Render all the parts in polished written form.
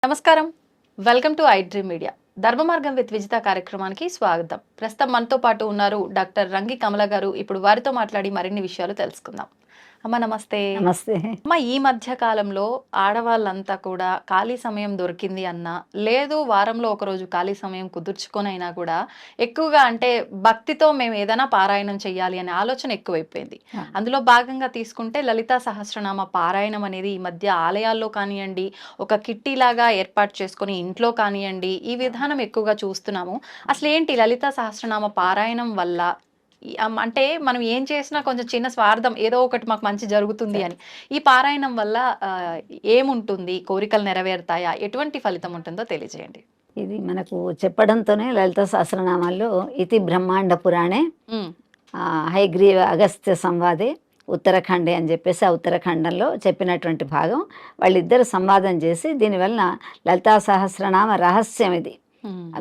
నమస్కారం. Welcome to I dream media. ధర్మ మార్గం విత్ విజిత కార్యక్రమానికి స్వాగతం. ప్రస్తుతం మనతో పాటు ఉన్నారు డాక్టర్ రంగి కమల గారు. ఇప్పుడు వారితో మాట్లాడి మరిన్ని విషయాలు తెలుసుకుందాం. అమ్మ నమస్తే. నమస్తే. అమ్మ, ఈ మధ్య కాలంలో ఆడవాళ్ళంతా కూడా ఖాళీ సమయం దొరికింది అన్నా, లేదు వారంలో ఒకరోజు ఖాళీ సమయం కుదుర్చుకొనైనా కూడా ఎక్కువగా అంటే భక్తితో మేము ఏదైనా పారాయణం చేయాలి అనే ఆలోచన ఎక్కువైపోయింది. అందులో భాగంగా తీసుకుంటే లలితా సహస్రనామ పారాయణం అనేది ఈ మధ్య ఆలయాల్లో కానివ్వండి, ఒక కిట్టి లాగా ఏర్పాటు చేసుకొని ఇంట్లో కానివ్వండి, ఈ విధానం ఎక్కువగా చూస్తున్నాము. అసలు ఏంటి లలితా సహస్రనామ పారాయణం వల్ల అంటే మనం ఏం చేసినా కొంచెం చిన్న స్వార్థం, ఏదో ఒకటి మాకు మంచి జరుగుతుంది అని. ఈ పారాయణం వల్ల ఏముంటుంది? కోరికలు నెరవేరుతాయా? ఎటువంటి ఫలితం ఉంటుందో తెలియజేయండి. ఇది మనకు చెప్పడంతోనే లలిత సహస్రనామాల్లో ఇతి బ్రహ్మాండ పురాణే హయగ్రీవ అగస్త్య సంవాదే ఉత్తరాఖండే అని చెప్పేసి ఆ ఉత్తరాఖండంలో చెప్పినటువంటి భాగం. వాళ్ళిద్దరు సంవాదం చేసి దీనివల్ల లలితా సహస్రనామ రహస్యం ఇది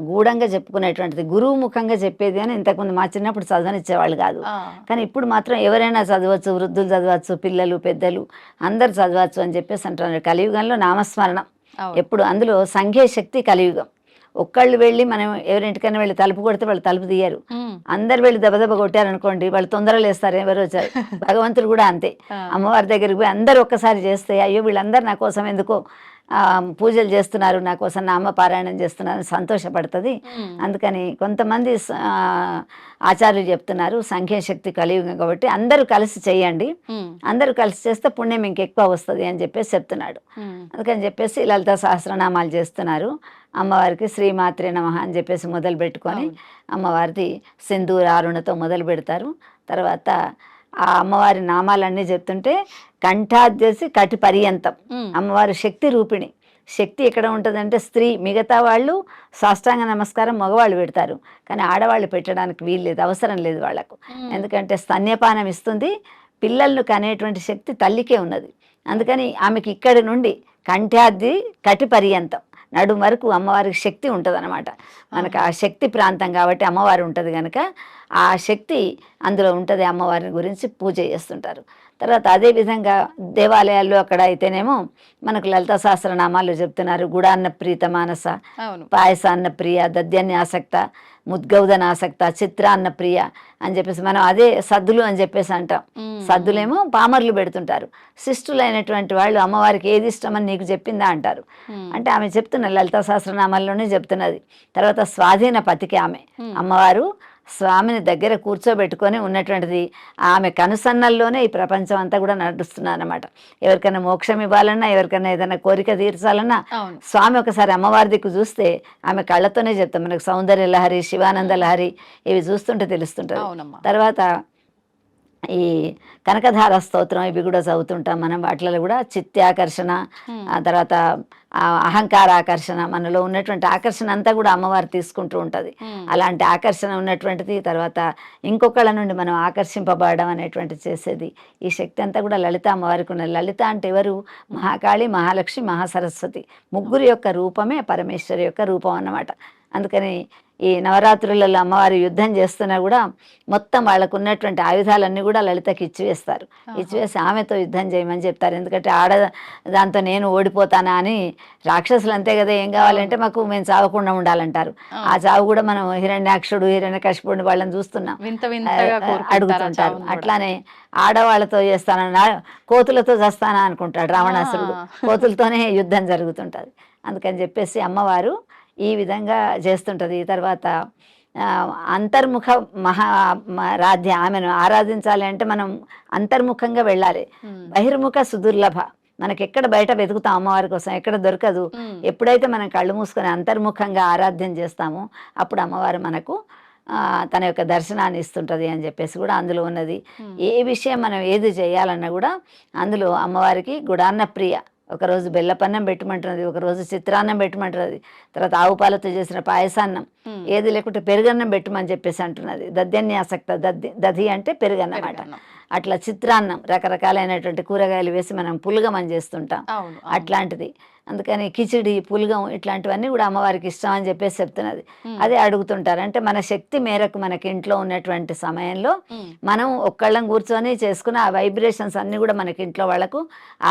గూఢంగా చెప్పుకునేటువంటిది, గురువు ముఖంగా చెప్పేది అని ఇంతకుముందు మా చిన్నప్పుడు చదవనిచ్చేవాళ్ళు కాదు. కానీ ఇప్పుడు మాత్రం ఎవరైనా చదవచ్చు, వృద్ధులు చదవచ్చు, పిల్లలు పెద్దలు అందరు చదవచ్చు అని చెప్పేసి అంటున్నారు. కలియుగంలో నామస్మరణం ఎప్పుడు, అందులో సంఘే శక్తి కలియుగం. ఒక్కళ్ళు వెళ్ళి మనం ఎవరింటికైనా వెళ్ళి తలుపు కొడితే వాళ్ళు తలుపు తీయరు. అందరు వెళ్ళి దెబ్బ కొట్టారనుకోండి, వాళ్ళు తొందరలు వేస్తారు ఎవరు వచ్చారు. భగవంతుడు కూడా అంతే, అమ్మవారి దగ్గరికి పోయి అందరు ఒక్కసారి చేస్తే అయ్యో వీళ్ళందరూ నా కోసం ఎందుకో పూజలు చేస్తున్నారు, నా కోసం నామ పారాయణం చేస్తున్నారు సంతోషపడుతుంది. అందుకని కొంతమంది ఆచార్యులు చెప్తున్నారు సంఖ్యాశక్తి కలియుగం కాబట్టి అందరూ కలిసి చేయండి, అందరూ కలిసి చేస్తే పుణ్యం ఇంకెక్కువ వస్తుంది అని చెప్పేసి చెప్తున్నాడు. అందుకని చెప్పేసి లలిత సహస్రనామాలు చేస్తున్నారు. అమ్మవారికి శ్రీమాత్రే నమః అని చెప్పేసి మొదలు పెట్టుకొని అమ్మవారిది సింధూర అరుణతో మొదలు పెడతారు. తర్వాత ఆ అమ్మవారి నామాలన్నీ చెప్తుంటే కంఠాద్యసి కటి పర్యంతం. అమ్మవారి శక్తి రూపిణి. శక్తి ఎక్కడ ఉంటుందంటే స్త్రీ, మిగతా వాళ్ళు సాష్టాంగ నమస్కారం మగవాళ్ళు పెడతారు, కానీ ఆడవాళ్ళు పెట్టడానికి వీలు లేదు, అవసరం లేదు వాళ్ళకు. ఎందుకంటే స్తన్యపానం ఇస్తుంది, పిల్లలను కనేటువంటి శక్తి తల్లికే ఉన్నది. అందుకని ఆమెకి ఇక్కడి నుండి కంఠాద్ది కటి పర్యంతం నడు వరకు అమ్మవారికి శక్తి ఉంటుంది అనమాట. మనకు ఆ శక్తి ప్రాంతం కాబట్టి అమ్మవారు ఉంటుంది కనుక ఆ శక్తి అందులో ఉంటుంది. అమ్మవారిని గురించి పూజ చేస్తుంటారు. తర్వాత అదేవిధంగా దేవాలయాల్లో అక్కడ అయితేనేమో మనకు లలిత సహస్రనామాలు చెప్తున్నారు. గుడాన్న ప్రీత మానస, పాయసాన్న ప్రియ, దద్యాన్యాసక్త, ముద్గౌదనాసక్త, చిత్రాన్న ప్రియ అని చెప్పేసి మనం అదే సద్దులు అని చెప్పేసి అంటాం. సద్దులేమో పామర్లు పెడుతుంటారు. శిష్టులైనటువంటి వాళ్ళు అమ్మవారికి ఏది ఇష్టమని నీకు చెప్పిందా అంటారు. అంటే ఆమె చెప్తున్నది లలితా సహస్రనామాల్లోనే చెప్తున్నది. తర్వాత స్వాధీన పతికి ఆమె అమ్మవారు స్వామిని దగ్గర కూర్చోబెట్టుకొని ఉన్నటువంటిది. ఆమె కనుసన్నల్లోనే ఈ ప్రపంచం అంతా కూడా నడుస్తున్నారు అనమాట. ఎవరికైనా మోక్షం ఇవ్వాలన్నా, ఎవరికైనా ఏదైనా కోరిక తీర్చాలన్నా స్వామి ఒకసారి అమ్మవారి దిక్కు చూస్తే ఆమె కళ్ళతోనే చెప్తాం. మనకు సౌందర్య లహరి, శివానంద లహరి ఇవి చూస్తుంటే తెలుస్తుంటుంది. తర్వాత ఈ కనకధార స్తోత్రం ఇవి కూడా చదువుతుంటాం మనం. వాటిలో కూడా చిత్తాకర్షణ, ఆ తర్వాత అహంకార ఆకర్షణ, మనలో ఉన్నటువంటి ఆకర్షణ అంతా కూడా అమ్మవారు తీసుకుంటూ ఉంటుంది. అలాంటి ఆకర్షణ ఉన్నటువంటిది. తర్వాత ఇంకొకళ్ళ నుండి మనం ఆకర్షింపబడడం అనేటువంటి చేసేది ఈ శక్తి అంతా కూడా లలిత అమ్మవారికి ఉన్నది. లలిత అంటే ఎవరు? మహాకాళి, మహాలక్ష్మి, మహాసరస్వతి ముగ్గురు యొక్క రూపమే పరమేశ్వరి యొక్క రూపం అన్నమాట. అందుకని ఈ నవరాత్రులలో అమ్మవారు యుద్ధం చేస్తున్నా కూడా మొత్తం వాళ్ళకు ఉన్నటువంటి ఆయుధాలన్నీ కూడా లలితకి ఇచ్చివేస్తారు. ఇచ్చివేసి ఆమెతో యుద్ధం చేయమని చెప్తారు. ఎందుకంటే దాంతో నేను ఓడిపోతానా అని రాక్షసులు అంతే కదా, ఏం కావాలంటే మాకు మేము చావకుండా ఉండాలంటారు. ఆ చావు కూడా మనం హిరణ్యాక్షుడు, హిరణ్యకశిపుడు వాళ్ళని చూస్తున్నాం, అడుగుతుంటారు. అట్లానే ఆడవాళ్ళతో చేస్తానన్నా కోతులతో చేస్తానా అనుకుంటాడు రావణాసురుడు. కోతులతోనే యుద్ధం జరుగుతుంటుంది. అందుకని చెప్పేసి అమ్మవారు ఈ విధంగా చేస్తుంటుంది. తర్వాత అంతర్ముఖ రాధ్య, ఆమెను ఆరాధించాలి అంటే మనం అంతర్ముఖంగా వెళ్ళాలి. బహిర్ముఖ సుదుర్లభ, మనకి ఎక్కడ బయట వెతుకుతాం అమ్మవారి కోసం, ఎక్కడ దొరకదు. ఎప్పుడైతే మనం కళ్ళు మూసుకొని అంతర్ముఖంగా ఆరాధ్యం చేస్తామో అప్పుడు అమ్మవారు మనకు తన యొక్క దర్శనాన్ని ఇస్తుంటుంది అని చెప్పేసి కూడా అందులో ఉన్నది. ఏ విషయం మనం ఏది చేయాలన్నా కూడా అందులో అమ్మవారికి గుడాన్న ప్రియ. ఒకరోజు బెల్లపన్నం పెట్టమంటున్నది, ఒకరోజు చిత్రాన్నం పెట్టమంటున్నది, తర్వాత ఆవు పాలతో చేసిన పాయసాన్నం, ఏది లేకుంటే పెరుగన్నం పెట్టమని చెప్పేసి అంటున్నది. దద్యాన్యాసక్త, దధి అంటే పెరుగన్నమాట. అట్లా చిత్రాన్నం రకరకాలైనటువంటి కూరగాయలు వేసి మనం పులగం చేస్తుంటాం, అవును. అవును. అట్లాంటిది. అందుకని కిచిడి, పులగం ఇట్లాంటివన్నీ కూడా అమ్మవారికి ఇష్టం అని చెప్పేసి చెప్తున్నది. హ్మ్. అదే అడుగుతుంటారు. అంటే మన శక్తి మేరకు మనకి ఇంట్లో ఉన్నటువంటి సమయంలో హ్మ్. మనం ఒక్కళ్ళం కూర్చొని చేసుకున్న ఆ వైబ్రేషన్స్ అన్నీ కూడా మనకి ఇంట్లో వాళ్ళకు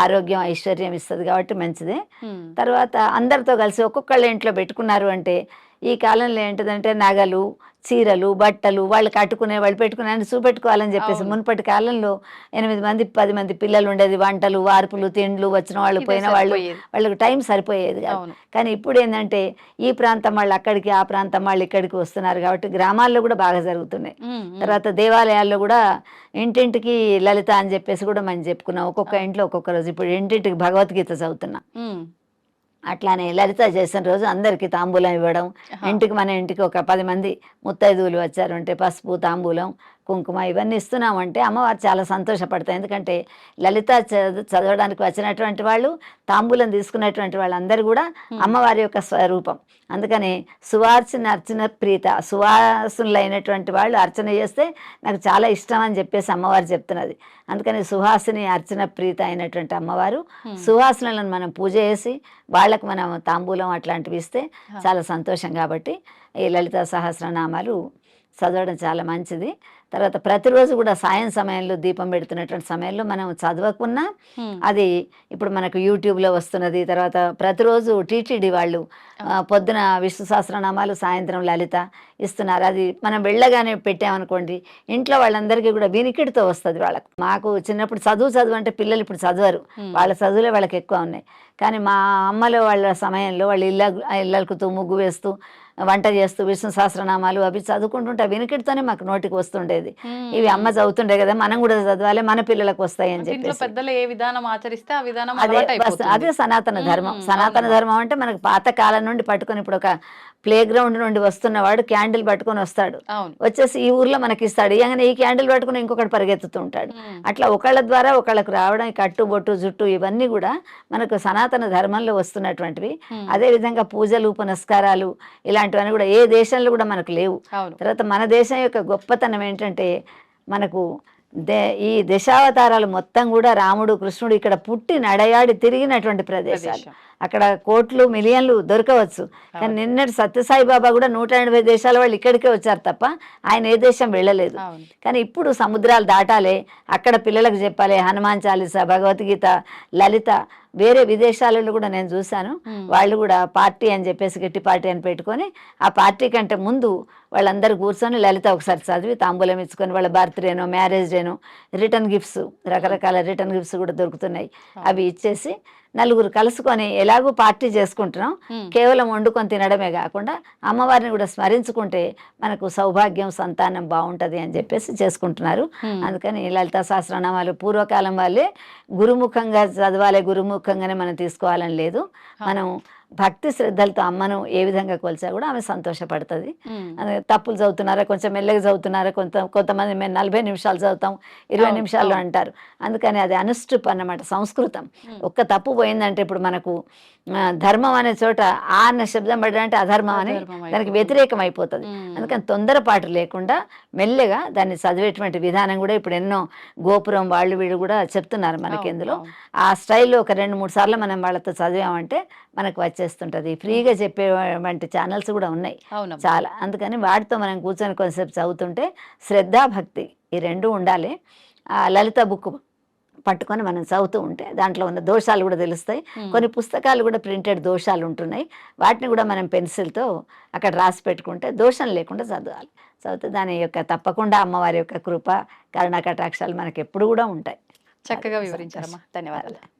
ఆరోగ్యం, ఐశ్వర్యం ఇస్తది కాబట్టి మంచిదే. హ్మ్. తర్వాత అందరితో కలిసి ఒక్కొక్కళ్ళ ఇంట్లో పెట్టుకున్నారు అంటే, ఈ కాలంలో ఏంటిదంటే నగలు, చీరలు, బట్టలు వాళ్ళు కట్టుకునే, వాళ్ళు పెట్టుకునే అన్ని చూపెట్టుకోవాలని చెప్పేసి అవును. మునుపటి కాలంలో 8 మంది, 10 మంది పిల్లలు ఉండేది. వంటలు, వార్పులు, తిండ్లు, వచ్చిన వాళ్ళు, ఇదే పోయిన వాళ్ళు, సరిపోయేది. వాళ్ళకి టైం సరిపోయేది కాదు. అవును. కానీ ఇప్పుడు ఏందంటే ఈ ప్రాంతం వాళ్ళు అక్కడికి, ఆ ప్రాంతం వాళ్ళు ఇక్కడికి వస్తున్నారు కాబట్టి గ్రామాల్లో కూడా బాగా జరుగుతున్నాయి. హ్మ్. హ్మ్. తర్వాత దేవాలయాల్లో కూడా ఇంటింటికి లలిత అని చెప్పేసి కూడా మనం చెప్పుకున్నాం. ఒక్కొక్క అవును. ఇంట్లో ఒక్కొక్క రోజు ఇప్పుడు ఇంటింటికి భగవద్గీత చదువుతున్నాం. హ్మ్. అట్లానే లలిత చేసిన రోజు అందరికీ తాంబూలం ఇవ్వడం. ఆహా! మన ఇంటికి ఒక 10 మంది ముత్తైదువులు వచ్చారంటే పసుపు, తాంబూలం, కుంకుమ ఇవన్నీ ఇస్తున్నామంటే అమ్మవారు చాలా సంతోషపడతాయి. ఎందుకంటే లలిత చదవడానికి వచ్చినటువంటి వాళ్ళు, తాంబూలం తీసుకున్నటువంటి వాళ్ళందరూ కూడా హ్మ్. అమ్మవారి యొక్క స్వరూపం. అందుకని సువార్చన అర్చన ప్రీత, సువాసులైనటువంటి వాళ్ళు అర్చన చేస్తే నాకు చాలా ఇష్టం అని చెప్పేసి అమ్మవారు చెప్తున్నది. అందుకని సుహాసిని అర్చన ప్రీత అయినటువంటి అమ్మవారు హ్మ్. సువాసనలను మనం పూజ చేసి వాళ్ళకు మనం తాంబూలం అట్లాంటివి ఇస్తే ఆ! చాలా సంతోషం కాబట్టి ఈ లలిత సహస్రనామాలు చదవడం చాలా మంచిది. తర్వాత ప్రతిరోజు కూడా సాయం సమయంలో దీపం పెడుతున్నటువంటి సమయంలో మనం చదవకున్నా హ్మ్. అది ఇప్పుడు మనకు యూట్యూబ్లో వస్తున్నది. తర్వాత ప్రతిరోజు టీటీడీ వాళ్ళు అవును. పొద్దున విష్ణు సహస్రనామాలు, సాయంత్రం లలిత ఇస్తున్నారు. అది మనం వెళ్ళగానే పెట్టామనుకోండి ఇంట్లో వాళ్ళందరికీ కూడా వినికిడితో వస్తుంది వాళ్ళకు. మాకు చిన్నప్పుడు చదువు అంటే పిల్లలు ఇప్పుడు చదవరు, హ్మ్. వాళ్ళ చదువులే వాళ్ళకి ఎక్కువ ఉన్నాయి. కానీ మా అమ్మలో వాళ్ళ సమయంలో వాళ్ళు ఇళ్ళకుతూ, ముగ్గు వేస్తూ, వంట చేస్తూ విష్ణు సహస్రనామాలు అవి చదువుకుంటుంటే ఆ వినికిడితోనే మాకు నోటికి వస్తుండేది. ఇవి అమ్మ హ్మ్. చదువుతుండే కదా, మనం కూడా చదవాలి, మన పిల్లలకు వస్తాయి అని అంటే ఇంట్లో చెప్పేసి. పెద్దలు ఏ విధానం ఆచరిస్తే ఆ విధానం అదే అలవాటయిపోతుంది. సనాతన ధర్మం. హ్మ్. సనాతన అవునమ్మా. ధర్మం అంటే మనకు పాత కాలం నుండి పట్టుకొని ఇప్పుడు ఒక ప్లే గ్రౌండ్ నుండి వస్తున్నవాడు క్యాండిల్ పట్టుకొని వస్తాడు. అవును. వచ్చేసి ఈ ఊర్లో మనకిస్తాడు. ఇయంగానే ఈ క్యాండిల్ పట్టుకొని ఇంకొకడు పరిగెత్తుతూ ఉంటాడు. హ్మ్. అట్లా ఒకళ్ళ ద్వారా ఒకళ్ళకు రావడం, ఈ కట్టు, బొట్టు, జుట్టు ఇవన్నీ కూడా మనకు సనాతన ధర్మంలో వస్తున్నటువంటివి. హ్మ్. అదేవిధంగా పూజలు, పునస్కారాలు ఇలాంటివన్నీ కూడా ఏ దేశంలో కూడా మనకు లేవు. అవును. తర్వాత మన దేశం యొక్క గొప్పతనం ఏంటంటే మనకు ఈ దశావతారాలు మొత్తం కూడా రాముడు, కృష్ణుడు ఇక్కడ పుట్టి నడయాడి తిరిగినటువంటి ప్రదేశాలు. ప్రదేశం. అక్కడ కోట్లు, మిలియన్లు దొరకవచ్చు. కానీ అవును. నిన్నటి సత్యసాయి బాబా కూడా 180 దేశాల వాళ్ళు ఇక్కడికే వచ్చారు తప్ప ఆయన ఏ దేశం వెళ్ళలేదు. అవును. కానీ ఇప్పుడు సముద్రాలు దాటాలి, అక్కడ పిల్లలకు చెప్పాలి హనుమాన్ చాలీస, భగవద్గీత, లలిత. వేరే విదేశాలలో కూడా నేను చూశాను. హ్మ్. వాళ్ళు కూడా పార్టీ అని చెప్పేసి గట్టి పార్టీ అని పెట్టుకొని ఆ పార్టీ కంటే ముందు వాళ్ళందరూ కూర్చొని లలిత ఒకసారి చదివి తాంబూలం ఇచ్చుకొని వాళ్ళ బర్త్డేనో, మ్యారేజ్ డేనో రిటర్న్ గిఫ్ట్స్, హ్మ్. రకరకాల రిటర్న్ గిఫ్ట్స్ కూడా దొరుకుతున్నాయి. అవును. అవి ఇచ్చేసి నలుగురు కలుసుకొని ఎలాగూ పార్టీ చేసుకుంటున్నాం, హ్మ్. కేవలం వండుకొని తినడమే కాకుండా అమ్మవారిని కూడా స్మరించుకుంటే మనకు సౌభాగ్యం, సంతానం బాగుంటుంది అని చెప్పేసి చేసుకుంటున్నారు. హ్మ్. అందుకని లలితా సహస్రనామాలు పూర్వకాలం వాళ్ళే గురుముఖంగా చదవాలి, గురుముఖంగానే మనం తీసుకోవాలని లేదు. ఆ! మనం భక్తి శ్రద్ధలతో అమ్మను ఏ విధంగా కొలిచా కూడా ఆమె సంతోషపడుతుంది. హ్మ్. అదే తప్పులు చదువుతున్నారా, కొంచెం మెల్లగా చదువుతున్నారా, కొంతమంది మేము 40 నిమిషాలు చదువుతాం, 20 అవును. నిమిషాల్లో అవును. అంటారు. అందుకని అది అనుష్టుప్ అన్నమాట, సంస్కృతం. హ్మ్. ఒక్క తప్పు పోయిందంటే ఇప్పుడు మనకు ధర్మం అనే చోట ఆ అన్న శబ్దం పడ్డంటే అధర్మం అని అధర్మం దానికి అయిపోతుంది. వ్యతిరేకం అయిపోతుంది. హ్మ్. అందుకని తొందరపాటు లేకుండా మెల్లగా దాన్ని చదివేటువంటి విధానం కూడా ఇప్పుడు ఎన్నో గోపురం వాళ్ళు వీళ్ళు కూడా చెప్తున్నారు మనకి అవును. ఇందులో. అవును. ఆ స్టైల్లో ఒక 2, 3 సార్లు మనం వాళ్ళతో చదివామంటే మనకు వచ్చేస్తుంటుంది. హ్మ్. ఫ్రీగా చెప్పే వంటి ఛానల్స్ కూడా ఉన్నాయి అవునమ్మా. చాలా. అందుకని వాటితో మనం కూర్చొని కొంతసేపు చదువుతుంటే శ్రద్ధ, భక్తి ఈ 2 ఉండాలి. ఆ లలిత బుక్ పట్టుకొని మనం చదువుతూ ఉంటే దాంట్లో ఉన్న దోషాలు కూడా తెలుస్తాయి. హ్మ్. కొన్ని పుస్తకాలు కూడా ప్రింటెడ్ దోషాలు ఉంటున్నాయి. వాటిని కూడా మనం పెన్సిల్‌తో అక్కడ రాసి పెట్టుకుంటే దోషం లేకుండా చదవాలి. చదివితే దాని యొక్క తప్పకుండా అమ్మవారి యొక్క కృప, కరుణా కటాక్షాలు మనకెప్పుడు కూడా ఉంటాయి. అది చక్కగా సంతోషం. వివరించారమ్మా. ధన్యవాదాలు. అలా.